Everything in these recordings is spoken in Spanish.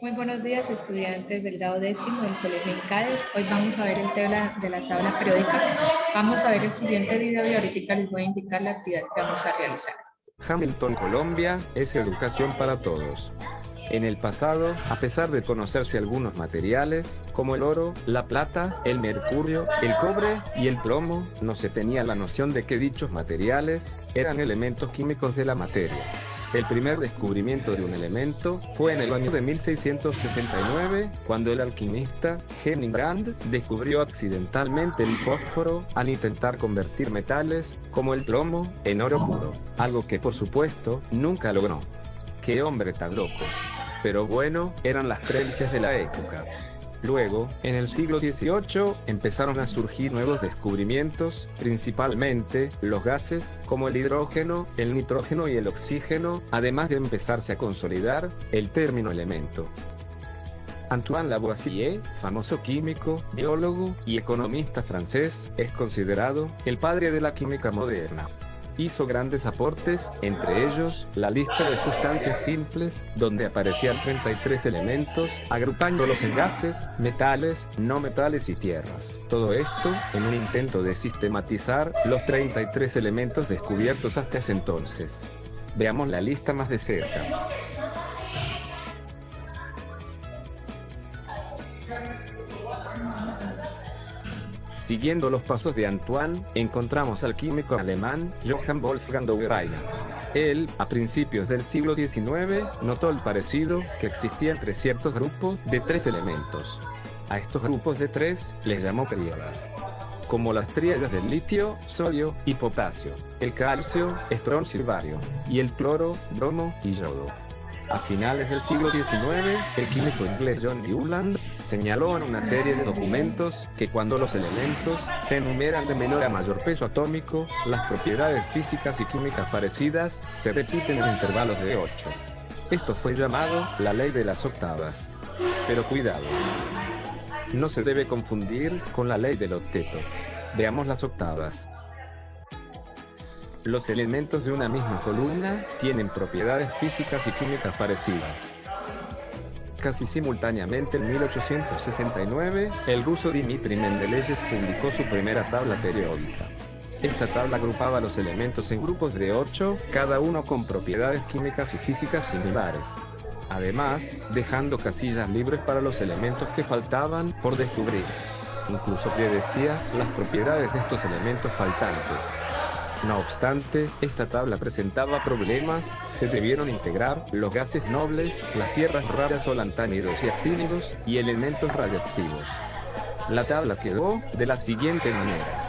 Muy buenos días, estudiantes del grado décimo del Colegio INCADES. Hoy vamos a ver el tema de la tabla periódica. Vamos a ver el siguiente video y ahorita les voy a indicar la actividad que vamos a realizar. Hamilton, Colombia, es educación para todos. En el pasado, a pesar de conocerse algunos materiales, como el oro, la plata, el mercurio, el cobre y el plomo, no se tenía la noción de que dichos materiales eran elementos químicos de la materia. El primer descubrimiento de un elemento fue en el año de 1669, cuando el alquimista Henning Brand descubrió accidentalmente el fósforo al intentar convertir metales, como el plomo, en oro puro, algo que por supuesto nunca logró. ¡Qué hombre tan loco! Pero bueno, eran las creencias de la época. Luego, en el siglo XVIII, empezaron a surgir nuevos descubrimientos, principalmente los gases, como el hidrógeno, el nitrógeno y el oxígeno, además de empezarse a consolidar el término elemento. Antoine Lavoisier, famoso químico, biólogo y economista francés, es considerado el padre de la química moderna. Hizo grandes aportes, entre ellos, la lista de sustancias simples, donde aparecían 33 elementos, agrupándolos en gases, metales, no metales y tierras. Todo esto, en un intento de sistematizar los 33 elementos descubiertos hasta ese entonces. Veamos la lista más de cerca. Siguiendo los pasos de Antoine, encontramos al químico alemán Johann Wolfgang Weber. Él, a principios del siglo XIX, notó el parecido que existía entre ciertos grupos de 3 elementos. A estos grupos de 3 les llamó tríadas, como las tríadas del litio, sodio y potasio, el calcio, estroncio y bario, y el cloro, bromo y yodo. A finales del siglo XIX, el químico inglés John Newland señaló en una serie de documentos que cuando los elementos se enumeran de menor a mayor peso atómico, las propiedades físicas y químicas parecidas se repiten en intervalos de 8. Esto fue llamado la ley de las octavas. Pero cuidado, no se debe confundir con la ley del octeto. Veamos las octavas. Los elementos de una misma columna tienen propiedades físicas y químicas parecidas. Casi simultáneamente en 1869, el ruso Dmitri Mendeleev publicó su primera tabla periódica. Esta tabla agrupaba los elementos en grupos de 8, cada uno con propiedades químicas y físicas similares. Además, dejando casillas libres para los elementos que faltaban por descubrir. Incluso predecía las propiedades de estos elementos faltantes. No obstante, esta tabla presentaba problemas, se debieron integrar los gases nobles, las tierras raras o lantánidos y actínidos, y elementos radiactivos. La tabla quedó de la siguiente manera.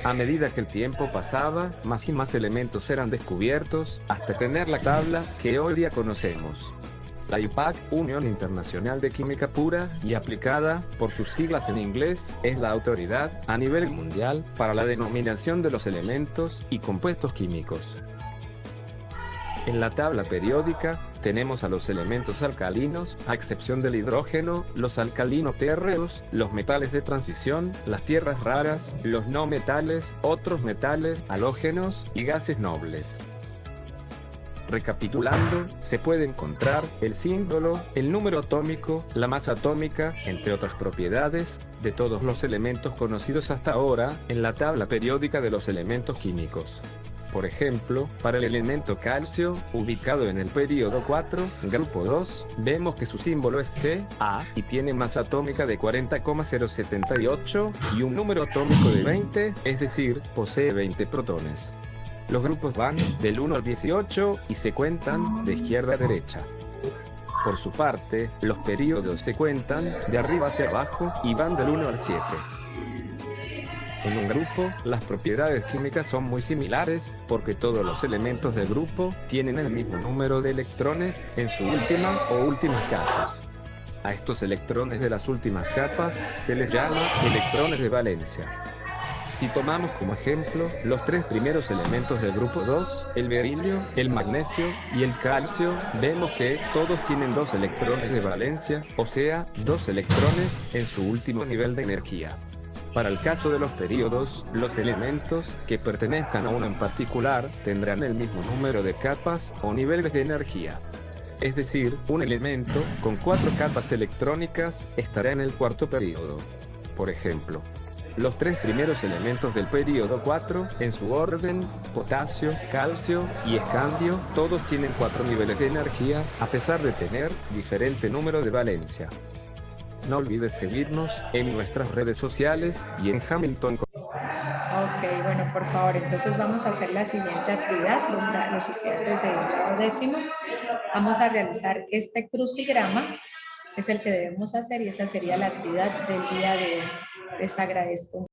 A medida que el tiempo pasaba, más y más elementos eran descubiertos, hasta tener la tabla que hoy día conocemos. La IUPAC, Unión Internacional de Química Pura y Aplicada, por sus siglas en inglés, es la autoridad, a nivel mundial, para la denominación de los elementos y compuestos químicos. En la tabla periódica, tenemos a los elementos alcalinos, a excepción del hidrógeno, los alcalino-térreos, los metales de transición, las tierras raras, los no metales, otros metales, halógenos y gases nobles. Recapitulando, se puede encontrar el símbolo, el número atómico, la masa atómica, entre otras propiedades, de todos los elementos conocidos hasta ahora, en la tabla periódica de los elementos químicos. Por ejemplo, para el elemento calcio, ubicado en el período 4, grupo 2, vemos que su símbolo es Ca, y tiene masa atómica de 40,078, y un número atómico de 20, es decir, posee 20 protones. Los grupos van del 1 al 18 y se cuentan de izquierda a derecha. Por su parte, los períodos se cuentan de arriba hacia abajo y van del 1 al 7. En un grupo, las propiedades químicas son muy similares porque todos los elementos del grupo tienen el mismo número de electrones en su última o últimas capas. A estos electrones de las últimas capas se les llama electrones de valencia. Si tomamos como ejemplo los 3 primeros elementos del grupo 2, el berilio, el magnesio y el calcio, vemos que todos tienen 2 electrones de valencia, o sea, 2 electrones en su último nivel de energía. Para el caso de los períodos, los elementos que pertenezcan a uno en particular tendrán el mismo número de capas o niveles de energía. Es decir, un elemento con 4 capas electrónicas estará en el cuarto período. Por ejemplo, los 3 primeros elementos del período 4, en su orden, potasio, calcio y escandio, todos tienen 4 niveles de energía, a pesar de tener diferente número de valencia. No olvides seguirnos en nuestras redes sociales y en Hamilton. Ok, bueno, por favor, entonces vamos a hacer la siguiente actividad, los estudiantes del grado décimo. Vamos a realizar este crucigrama, es el que debemos hacer y esa sería la actividad del día de hoy. Les agradezco.